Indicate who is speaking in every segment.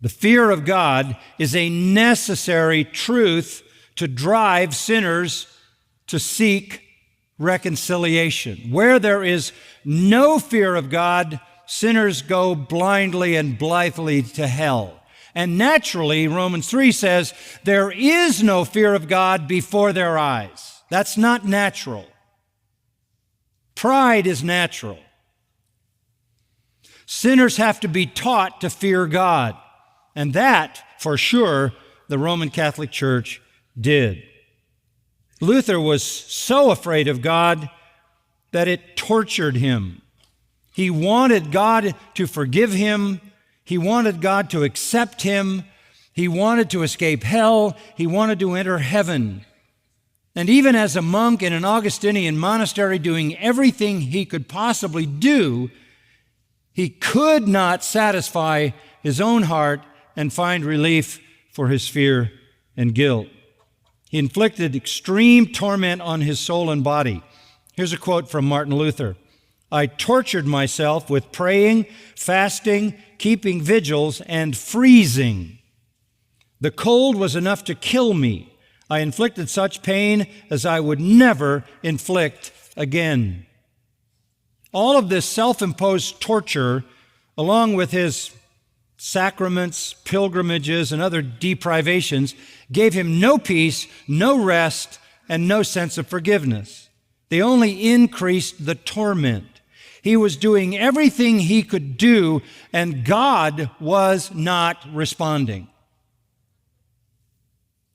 Speaker 1: The fear of God is a necessary truth to drive sinners to seek reconciliation. Where there is no fear of God, sinners go blindly and blithely to hell. And naturally, Romans 3 says, there is no fear of God before their eyes. That's not natural. Pride is natural. Sinners have to be taught to fear God. And that, for sure, the Roman Catholic Church did. Luther was so afraid of God that it tortured him. He wanted God to forgive him. He wanted God to accept him. He wanted to escape hell. He wanted to enter heaven. And even as a monk in an Augustinian monastery doing everything he could possibly do, he could not satisfy his own heart and find relief for his fear and guilt. He inflicted extreme torment on his soul and body. Here's a quote from Martin Luther. I tortured myself with praying, fasting, keeping vigils, and freezing. The cold was enough to kill me. I inflicted such pain as I would never inflict again. All of this self-imposed torture, along with his sacraments, pilgrimages, and other deprivations, gave him no peace, no rest, and no sense of forgiveness. They only increased the torment. He was doing everything he could do, and God was not responding.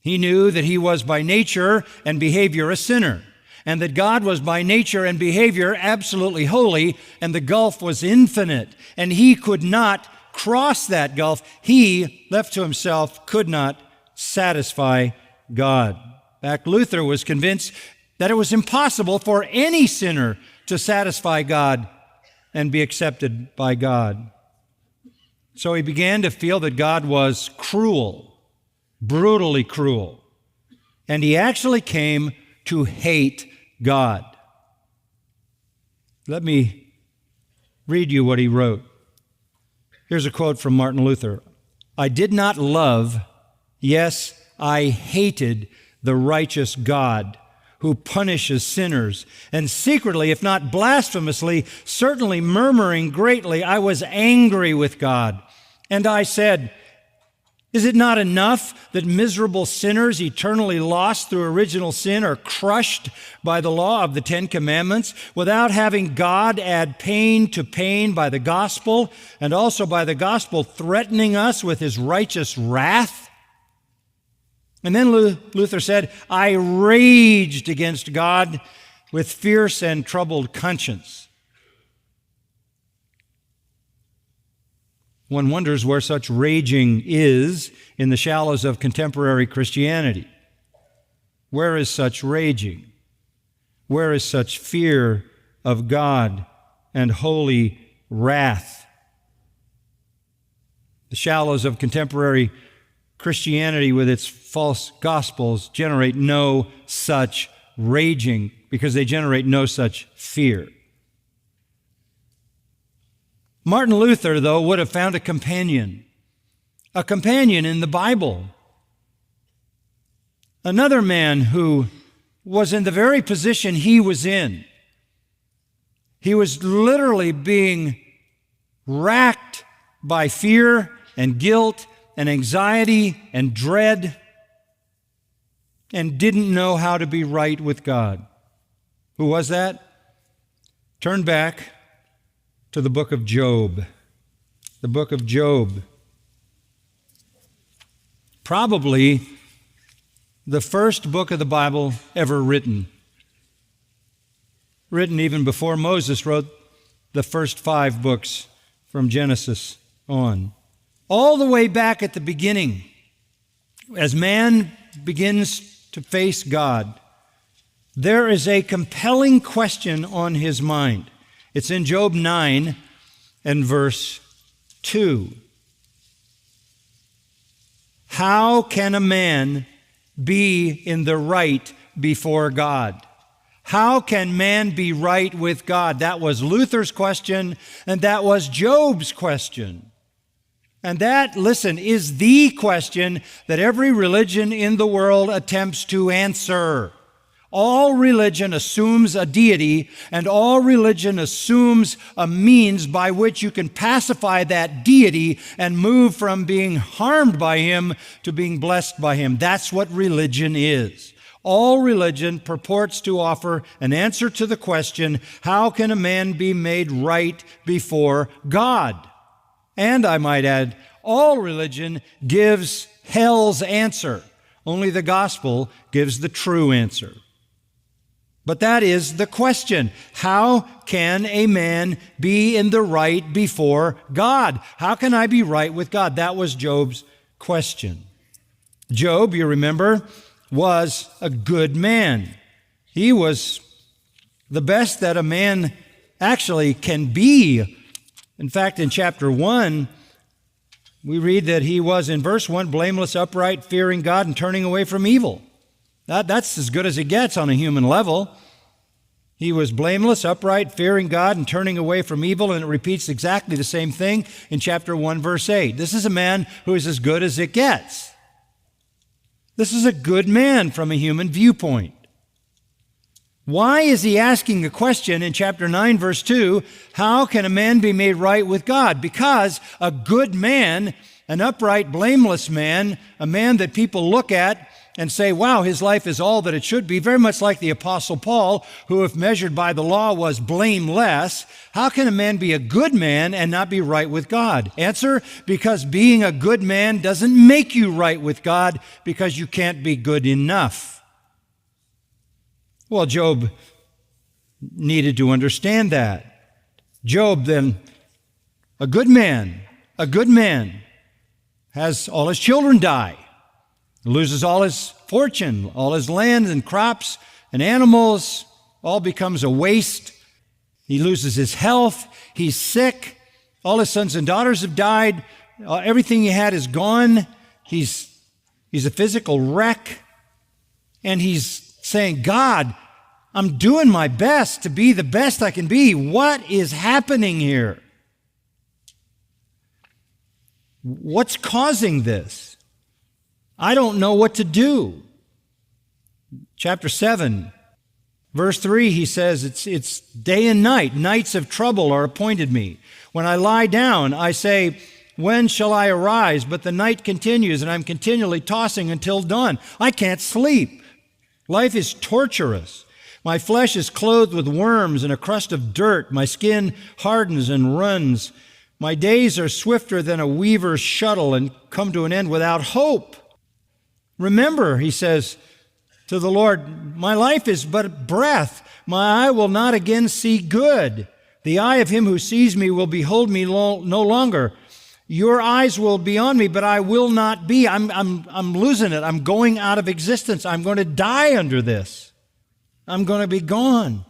Speaker 1: He knew that he was by nature and behavior a sinner, and that God was by nature and behavior absolutely holy, and the gulf was infinite, and he could not cross that gulf. He, left to himself, could not satisfy God. In fact, Luther was convinced that it was impossible for any sinner to satisfy God and be accepted by God. So he began to feel that God was cruel, brutally cruel, and he actually came to hate God. Let me read you what he wrote. Here's a quote from Martin Luther. I did not love, yes, I hated the righteous God who punishes sinners. And secretly, if not blasphemously, certainly murmuring greatly, I was angry with God. And I said, is it not enough that miserable sinners eternally lost through original sin are crushed by the law of the Ten Commandments without having God add pain to pain by the gospel, and also by the gospel threatening us with his righteous wrath? And then Luther said, I raged against God with fierce and troubled conscience. One wonders where such raging is in the shallows of contemporary Christianity. Where is such raging? Where is such fear of God and holy wrath? The shallows of contemporary Christianity with its false gospels generate no such raging because they generate no such fear. Martin Luther, though, would have found a companion in the Bible. Another man who was in the very position he was in. He was literally being racked by fear and guilt and anxiety and dread, and didn't know how to be right with God. Who was that? Turn back to the book of Job. The book of Job. Probably the first book of the Bible ever written. Written even before Moses wrote the first 5 books from Genesis on. All the way back at the beginning, as man begins to face God, there is a compelling question on his mind. It's in Job 9 and verse 2. How can a man be in the right before God? How can man be right with God? That was Luther's question, and that was Job's question. And that, listen, is the question that every religion in the world attempts to answer. All religion assumes a deity, and all religion assumes a means by which you can pacify that deity and move from being harmed by him to being blessed by him. That's what religion is. All religion purports to offer an answer to the question, how can a man be made right before God? And I might add, all religion gives hell's answer. Only the gospel gives the true answer. But that is the question. How can a man be in the right before God? How can I be right with God? That was Job's question. Job, you remember, was a good man. He was the best that a man actually can be. In fact, in chapter 1, we read that he was, in verse 1, blameless, upright, fearing God, and turning away from evil. That's as good as it gets on a human level. He was blameless, upright, fearing God, and turning away from evil, and it repeats exactly the same thing in chapter 1, verse 8. This is a man who is as good as it gets. This is a good man from a human viewpoint. Why is he asking a question in chapter 9, verse 2, how can a man be made right with God? Because a good man, an upright, blameless man, a man that people look at and say, wow, his life is all that it should be, very much like the Apostle Paul, who, if measured by the law, was blameless. How can a man be a good man and not be right with God? Answer, because being a good man doesn't make you right with God, because you can't be good enough. Well, Job needed to understand that. Job, then, a good man, has all his children die. Loses all his fortune, all his land and crops and animals, all becomes a waste. He loses his health. He's sick. All his sons and daughters have died. Everything he had is gone. He's a physical wreck. And he's saying, God, I'm doing my best to be the best I can be. What is happening here? What's causing this? I don't know what to do. Chapter 7, verse 3, he says, it's day and night. Nights of trouble are appointed me. When I lie down, I say, when shall I arise? But the night continues, and I'm continually tossing until dawn. I can't sleep. Life is torturous. My flesh is clothed with worms and a crust of dirt. My skin hardens and runs. My days are swifter than a weaver's shuttle and come to an end without hope. Remember, he says to the Lord, my life is but breath. My eye will not again see good. The eye of him who sees me will behold me no longer. Your eyes will be on me, but I will not be. I'm losing it. I'm going out of existence. I'm going to die under this. I'm going to be gone.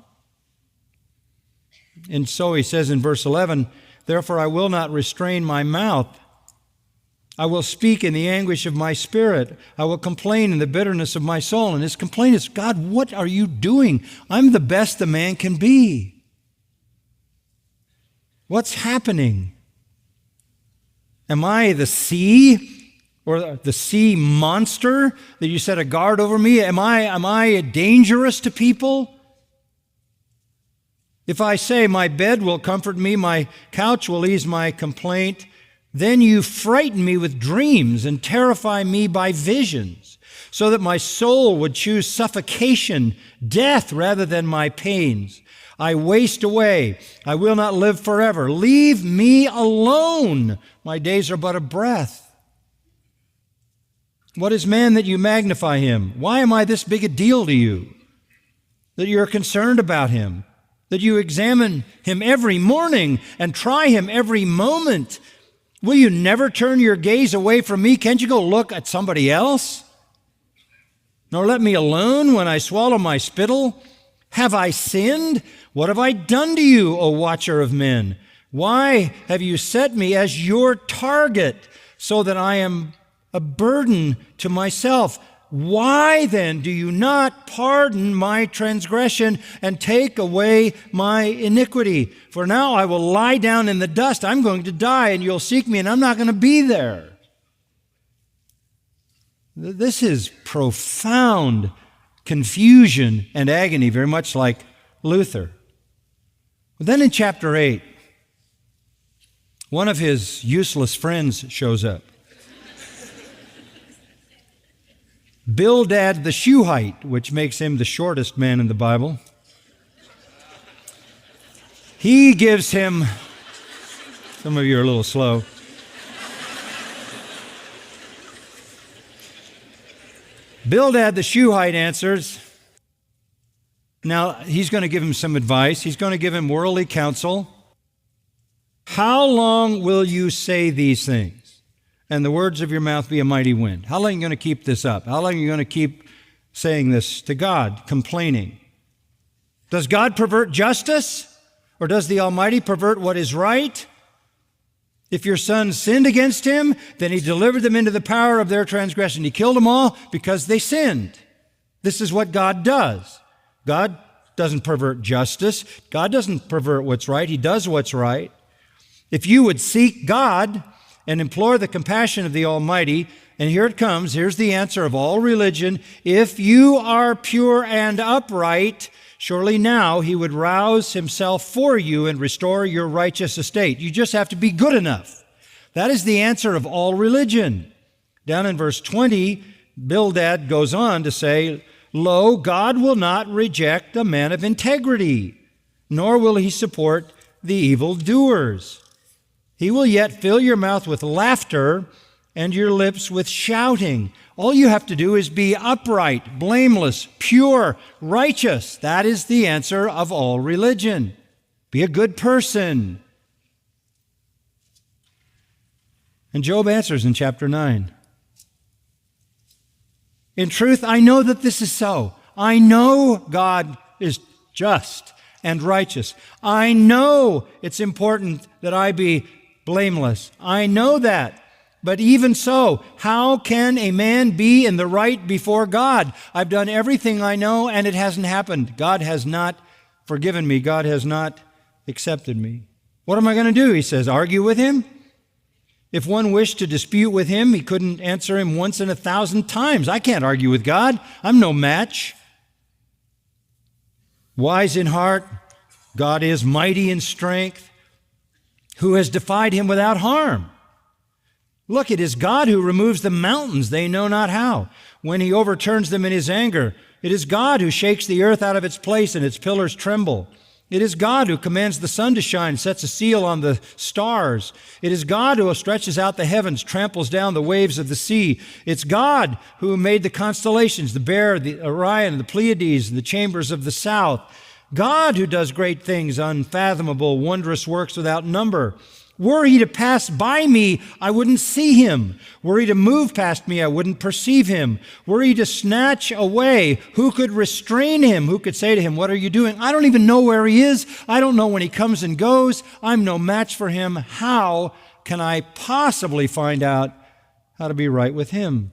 Speaker 1: And so he says in verse 11, therefore I will not restrain my mouth. I will speak in the anguish of my spirit. I will complain in the bitterness of my soul. And his complaint is, God, what are you doing? I'm the best a man can be. What's happening? Am I the sea or the sea monster that you set a guard over me? Am I dangerous to people? If I say my bed will comfort me, my couch will ease my complaint, then you frighten me with dreams and terrify me by visions, so that my soul would choose suffocation, death, rather than my pains. I waste away. I will not live forever. Leave me alone. My days are but a breath. What is man that you magnify him? Why am I this big a deal to you, that you're concerned about him, that you examine him every morning and try him every moment? Will you never turn your gaze away from me? Can't you go look at somebody else? Nor let me alone when I swallow my spittle? Have I sinned? What have I done to you, O watcher of men? Why have you set me as your target, so that I am a burden to myself? why then do you not pardon my transgression and take away my iniquity? For now I will lie down in the dust. I'm going to die, and you'll seek me, and I'm not going to be there. This is profound confusion and agony, very much like Luther. But then in chapter 8, one of his useless friends shows up. Bildad the Shuhite, which makes him the shortest man in the Bible. He gives him, some of you are a little slow. Bildad the Shuhite answers. Now, he's going to give him some advice. He's going to give him worldly counsel. How long will you say these things, and the words of your mouth be a mighty wind? How long are you going to keep this up? How long are you going to keep saying this to God, complaining? Does God pervert justice, or does the Almighty pervert what is right? If your sons sinned against him, then he delivered them into the power of their transgression. He killed them all because they sinned. This is what God does. God doesn't pervert justice. God doesn't pervert what's right. He does what's right. If you would seek God and implore the compassion of the Almighty, and here it comes, here's the answer of all religion, if you are pure and upright, surely now he would rouse himself for you and restore your righteous estate. You just have to be good enough. That is the answer of all religion. Down in verse 20, Bildad goes on to say, Lo, God will not reject a man of integrity, nor will he support the evildoers. He will yet fill your mouth with laughter and your lips with shouting. All you have to do is be upright, blameless, pure, righteous. That is the answer of all religion. Be a good person. And Job answers in chapter 9. In truth, I know that this is so. I know God is just and righteous. I know it's important that I be blameless. I know that. But even so, how can a man be in the right before God? I've done everything I know, and it hasn't happened. God has not forgiven me. God has not accepted me. What am I going to do? He says, argue with him? If one wished to dispute with him, he couldn't answer him once in 1,000 times. I can't argue with God. I'm no match. Wise in heart, God is mighty in strength. Who has defied him without harm? Look, it is God who removes the mountains, they know not how. When he overturns them in his anger, it is God who shakes the earth out of its place and its pillars tremble. It is God who commands the sun to shine, sets a seal on the stars. It is God who stretches out the heavens, tramples down the waves of the sea. It's God who made the constellations, the Bear, the Orion, the Pleiades, the chambers of the south. God who does great things, unfathomable, wondrous works without number. Were he to pass by me, I wouldn't see him. Were he to move past me, I wouldn't perceive him. Were he to snatch away, who could restrain him? Who could say to him, what are you doing? I don't even know where he is. I don't know when he comes and goes. I'm no match for him. How can I possibly find out how to be right with him?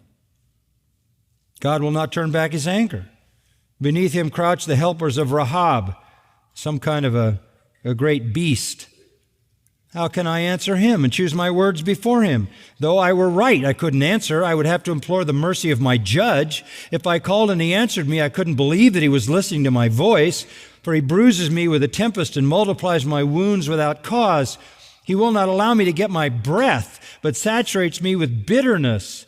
Speaker 1: God will not turn back his anger. Beneath him crouch the helpers of Rahab, some kind of a great beast. How can I answer him and choose my words before him? Though I were right, I couldn't answer. I would have to implore the mercy of my judge. If I called and he answered me, I couldn't believe that he was listening to my voice, for he bruises me with a tempest and multiplies my wounds without cause. He will not allow me to get my breath, but saturates me with bitterness.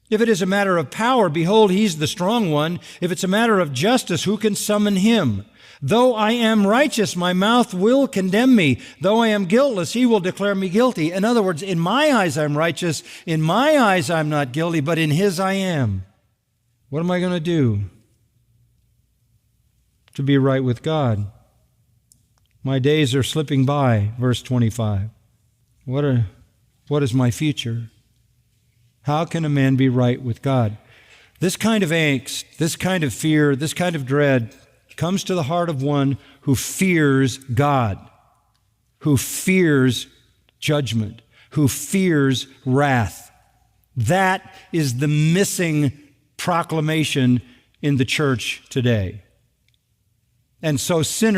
Speaker 1: If it is a matter of power, behold, he's the strong one. If it's a matter of justice, who can summon him? Though I am righteous, my mouth will condemn me. Though I am guiltless, he will declare me guilty. In other words, in my eyes I'm righteous. In my eyes I'm not guilty, but in his I am. What am I going to do to be right with God? My days are slipping by, verse 25. What is my future? How can a man be right with God? This kind of angst, this kind of fear, this kind of dread comes to the heart of one who fears God, who fears judgment, who fears wrath. That is the missing proclamation in the church today. And so sinners